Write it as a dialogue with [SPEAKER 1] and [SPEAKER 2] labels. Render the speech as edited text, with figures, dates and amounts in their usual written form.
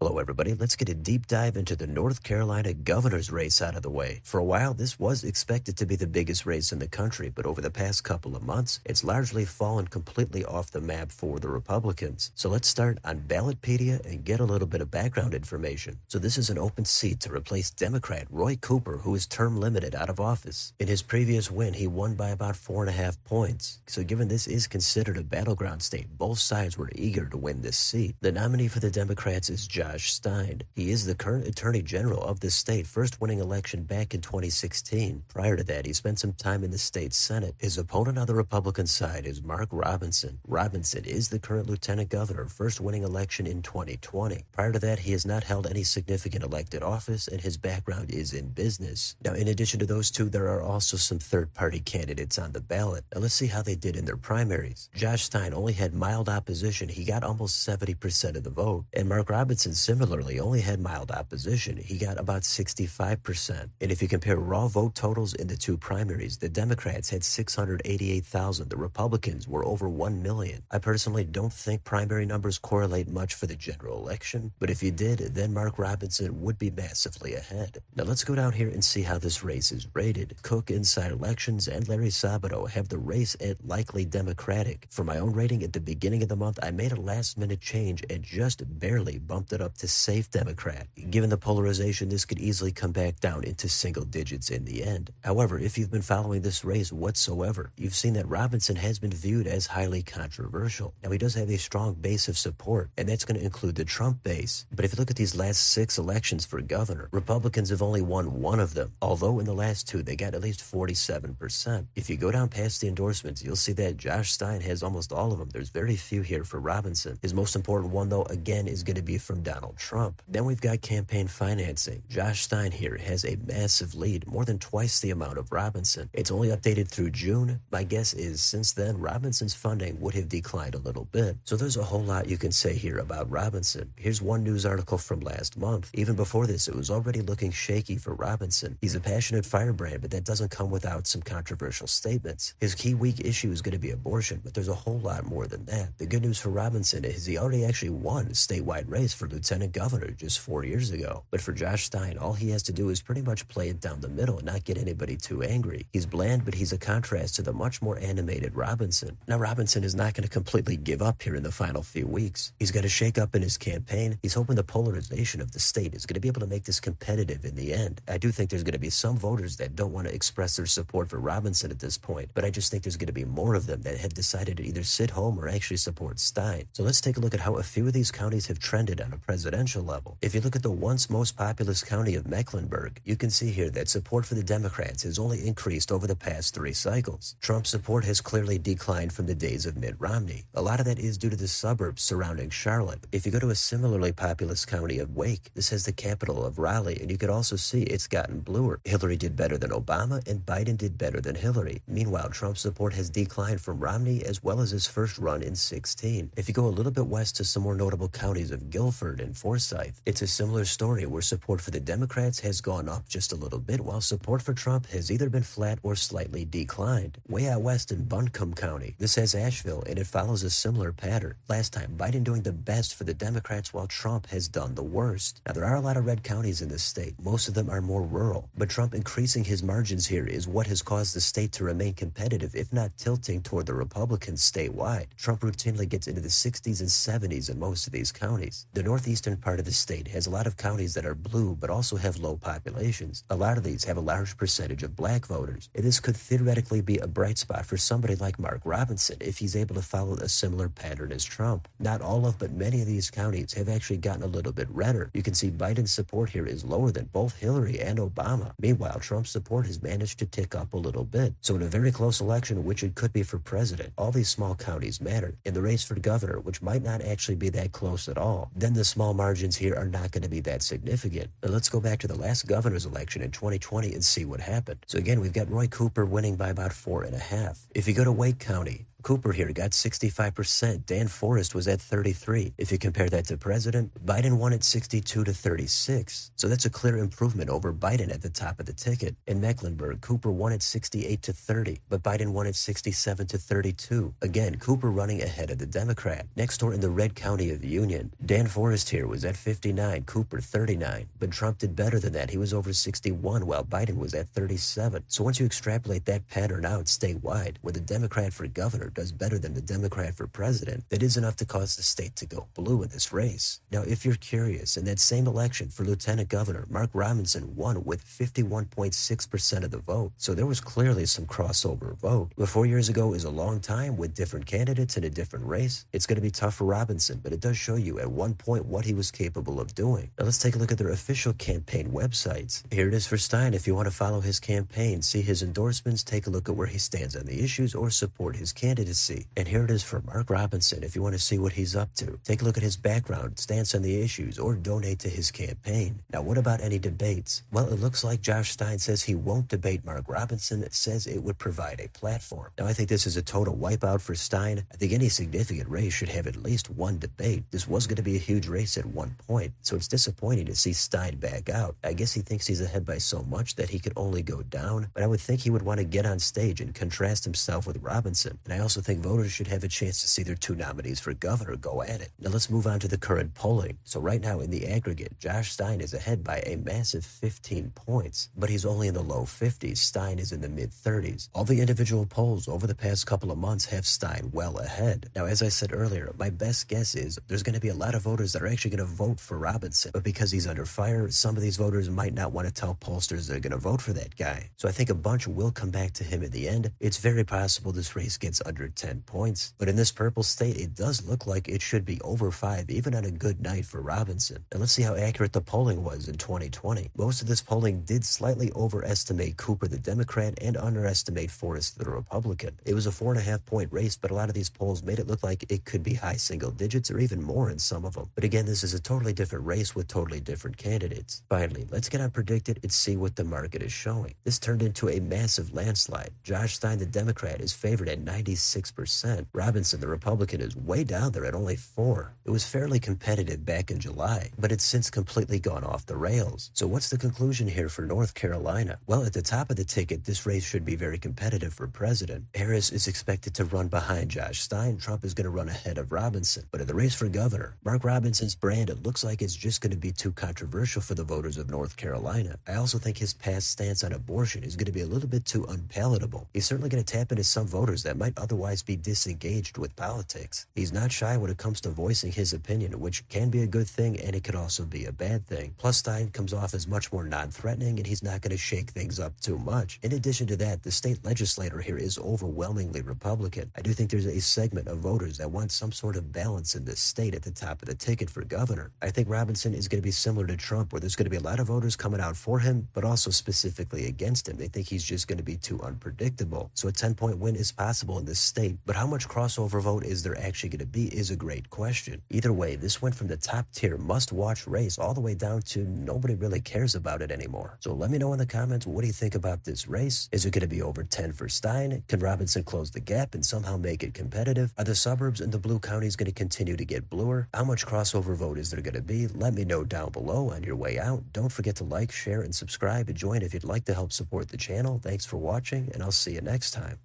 [SPEAKER 1] Hello everybody, let's get a deep dive into the North Carolina governor's race out of the way. For a while, this was expected to be the biggest race in the country, but over the past couple of months, it's largely fallen completely off the map for the Republicans. So let's start on Ballotpedia and get a little bit of background information. So this is an open seat to replace Democrat Roy Cooper, who is term limited out of office. In his previous win, he won by about 4.5 points. So given this is considered a battleground state, both sides were eager to win this seat. The nominee for the Democrats is Josh Stein. He is the current Attorney General of the state, first winning election back in 2016. Prior to that, he spent some time in the state Senate. His opponent on the Republican side is Mark Robinson. Robinson is the current Lieutenant Governor, first winning election in 2020. Prior to that, he has not held any significant elected office, and his background is in business. Now, in addition to those two, there are also some third-party candidates on the ballot. Now, let's see how they did in their primaries. Josh Stein only had mild opposition. He got almost 70% of the vote. And Mark Robinson similarly only had mild opposition. He got about 65%. And if you compare raw vote totals in the two primaries, the Democrats had 688,000. The Republicans were over 1 million. I personally don't think primary numbers correlate much for the general election, but if you did, then Mark Robinson would be massively ahead. Now let's go down here and see how this race is rated. Cook, Inside Elections, and Larry Sabato have the race at likely Democratic. For my own rating at the beginning of the month, I made a last-minute change and just barely bumped it up to safe Democrat. Given the polarization, this could easily come back down into single digits in the end. However, if you've been following this race whatsoever, you've seen that Robinson has been viewed as highly controversial. Now, he does have a strong base of support, and that's going to include the Trump base. But if you look at these last 6 elections for governor, Republicans have only won one of them, although in the last 2, they got at least 47%. If you go down past the endorsements, you'll see that Josh Stein has almost all of them. There's very few here for Robinson. His most important one, though, again, is going to be from Donald Trump. Then we've got campaign financing. Josh Stein here has a massive lead, more than twice the amount of Robinson. It's only updated through June. My guess is since then, Robinson's funding would have declined a little bit. So there's a whole lot you can say here about Robinson. Here's one news article from last month. Even before this, it was already looking shaky for Robinson. He's a passionate firebrand, but that doesn't come without some controversial statements. His key weak issue is going to be abortion, but there's a whole lot more than that. The good news for Robinson is he already actually won a statewide race for lieutenant governor just 4 years ago. But for Josh Stein, all he has to do is pretty much play it down the middle and not get anybody too angry. He's bland, but he's a contrast to the much more animated Robinson. Now, Robinson is not going to completely give up here in the final few weeks. He's got to shake up in his campaign. He's hoping the polarization of the state is going to be able to make this competitive in the end. I do think there's going to be some voters that don't want to express their support for Robinson at this point, but I just think there's going to be more of them that have decided to either sit home or actually support Stein. So let's take a look at how a few of these counties have trended on a presidential level. If you look at the once most populous county of Mecklenburg, you can see here that support for the Democrats has only increased over the past 3 cycles. Trump's support has clearly declined from the days of Mitt Romney. A lot of that is due to the suburbs surrounding Charlotte. If you go to a similarly populous county of Wake, this has the capital of Raleigh, and you could also see it's gotten bluer. Hillary did better than Obama, and Biden did better than Hillary. Meanwhile, Trump's support has declined from Romney as well as his first run in 2016. If you go a little bit west to some more notable counties of Guilford and Forsyth, it's a similar story where support for the Democrats has gone up just a little bit, while support for Trump has either been flat or slightly declined. Way out west in Buncombe County, this has Asheville, and it follows a similar pattern. Last time, Biden doing the best for the Democrats while Trump has done the worst. Now, there are a lot of red counties in this state. Most of them are more rural, but Trump increasing his margins here is what has caused the state to remain competitive, if not tilting toward the Republicans statewide. Trump routinely gets into the 60s and 70s in most of these counties. The northeastern part of the state has a lot of counties that are blue but also have low populations. A lot of these have a large percentage of black voters, and this could theoretically be a bright spot for somebody like Mark Robinson if he's able to follow a similar pattern as Trump. Not all of, but many of these counties have actually gotten a little bit redder. You can see Biden's support here is lower than both Hillary and Obama. Meanwhile, Trump's support has managed to tick up a little bit. So in a very close election, which it could be for president, all these small counties matter. In the race for governor, which might not actually be that close at all, then the small margins here are not going to be that significant. But let's go back to the last governor's election in 2020 and see what happened. So again, we've got Roy Cooper winning by about 4.5. If you go to Wake County, Cooper here got 65%. Dan Forrest was at 33. If you compare that to President, Biden won at 62 to 36. So that's a clear improvement over Biden at the top of the ticket. In Mecklenburg, Cooper won at 68 to 30, but Biden won at 67 to 32. Again, Cooper running ahead of the Democrat. Next door in the red county of Union, Dan Forrest here was at 59, Cooper 39, but Trump did better than that. He was over 61 while Biden was at 37. So once you extrapolate that pattern out statewide, where the Democrat for governor does better than the Democrat for president, that is enough to cause the state to go blue in this race. Now, if you're curious, in that same election for lieutenant governor, Mark Robinson won with 51.6% of the vote. So there was clearly some crossover vote. But 4 years ago is a long time with different candidates in a different race. It's going to be tough for Robinson, but it does show you at one point what he was capable of doing. Now let's take a look at their official campaign websites. Here it is for Stein. If you want to follow his campaign, see his endorsements, take a look at where he stands on the issues, or support his candidacy. And here it is for Mark Robinson. If you want to see what he's up to, take a look at his background, stance on the issues, or donate to his campaign. Now, what about any debates? Well, it looks like Josh Stein says he won't debate Mark Robinson. It says it would provide a platform. Now, I think this is a total wipeout for Stein. I think any significant race should have at least one debate. This was going to be a huge race at one point, so it's disappointing to see Stein back out. I guess he thinks he's ahead by so much that he could only go down, but I would think he would want to get on stage and contrast himself with Robinson. And I also think voters should have a chance to see their two nominees for governor go at it. Now let's move on to the current polling. So right now in the aggregate, Josh Stein is ahead by a massive 15 points, but he's only in the low 50s. Stein is in the mid 30s. All the individual polls over the past couple of months have Stein well ahead. Now, as I said earlier, my best guess is there's going to be a lot of voters that are actually going to vote for Robinson, but because he's under fire, some of these voters might not want to tell pollsters they're going to vote for that guy. So I think a bunch will come back to him in the end. It's very possible this race gets under 10 points, but in this purple state, it does look like it should be over 5, even on a good night for Robinson. And let's see how accurate the polling was in 2020. Most of this polling did slightly overestimate Cooper, the Democrat, and underestimate Forrest, the Republican. It was a 4.5 point race, but a lot of these polls made it look like it could be high single digits or even more in some of them. But again, this is a totally different race with totally different candidates. Finally, let's get on Predicted and see what the market is showing. This turned into a massive landslide. Josh Stein, the Democrat, is favored at 96%. Robinson, the Republican, is way down there at only 4. It was fairly competitive back in July, but it's since completely gone off the rails. So what's the conclusion here for North Carolina? Well, at the top of the ticket, this race should be very competitive for president. Harris is expected to run behind Josh Stein. Trump is going to run ahead of Robinson. But in the race for governor, Mark Robinson's brand, it looks like it's just going to be too controversial for the voters of North Carolina. I also think his past stance on abortion is going to be a little bit too unpalatable. He's certainly going to tap into some voters that might otherwise be disengaged with politics. He's not shy when it comes to voicing his opinion, which can be a good thing and it could also be a bad thing. Plus, Stein comes off as much more non-threatening and he's not going to shake things up too much. In addition to that, the state legislature here is overwhelmingly Republican. I do think there's a segment of voters that want some sort of balance in this state at the top of the ticket for governor. I think Robinson is going to be similar to Trump, where there's going to be a lot of voters coming out for him, but also specifically against him. They think he's just going to be too unpredictable. So a 10-point win is possible in this state, but how much crossover vote is there actually going to be is a great question. Either way, this went from the top tier must-watch race all the way down to nobody really cares about it anymore. So let me know in the comments, what do you think about this race? Is it going to be over 10 for Stein? Can Robinson close the gap and somehow make it competitive? Are the suburbs and the blue counties going to continue to get bluer? How much crossover vote is there going to be? Let me know down below on your way out. Don't forget to like, share, and subscribe and join if you'd like to help support the channel. Thanks for watching, and I'll see you next time.